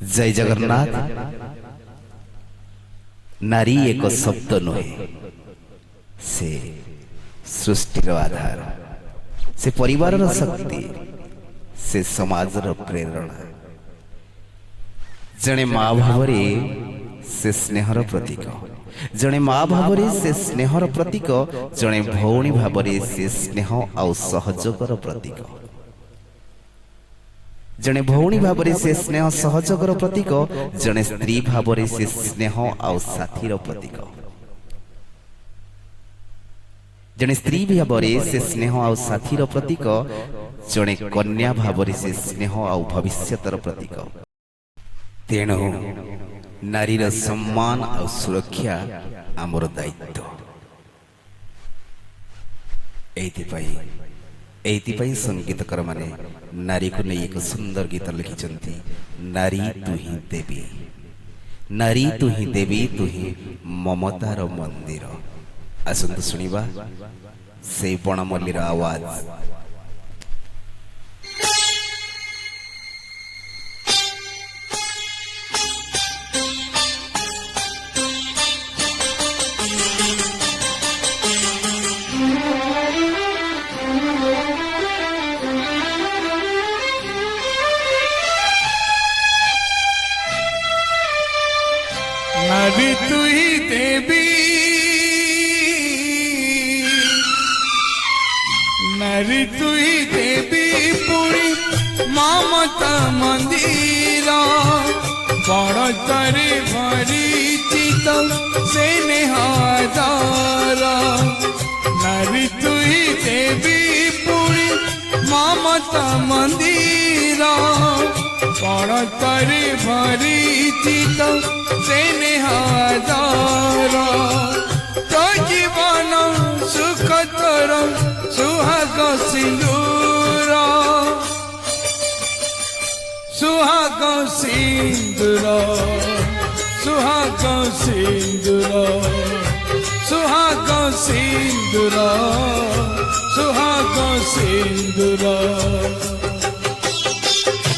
जय जगन्नाथ। नारी एक शब्द नुहे, से सृष्टिर आधार, से परिवार शक्ति, से समाजर प्रेरणा। जड़े माँ भाव से स्नेहर प्रतीक, जड़े माँ भाव से स्नेहर प्रतीक, जड़े भौणी भाव से स्नेह आउ सहयोगर प्रतीक। जड़े भौणी भाव से स्नेह सहयोगर प्रतीक, जड़े स्त्री भाव से स्नेह आउ साथीर प्रतीक। जड़े स्त्री भाव से स्नेह आउ साथीर प्रतीक, जड़े कन्या भाव से स्नेह आउ भविष्यतर प्रतीक। तेणु नारीर सम्मान और सुरक्षा आमर दायित्व। एइथिपाई संगीतकार माने नारी को नहीं एक सुंदर गीत लिखिछंती, नारी तु ही देवी, नारी तु ही देवी, तु ही ममतार मंदिर। आसंतु सुनिबा से बणमल्लीर आवाज। नारी तु ही देवी, नारी तु ही देवी, पुरी ममता मंदिर। बड़ तारे भरी चित से नेहादार। नारी तु ही देवी, पुरी ममता मंदिर। बड़ तारे भरी चित से नेहादार। तो जीवन सुख तोर सुहाग सिंदूर, सुहाग सिंदूर, सुहाग सिंदूर, सुहाग सिंदूर, सुहाग सिंदूर।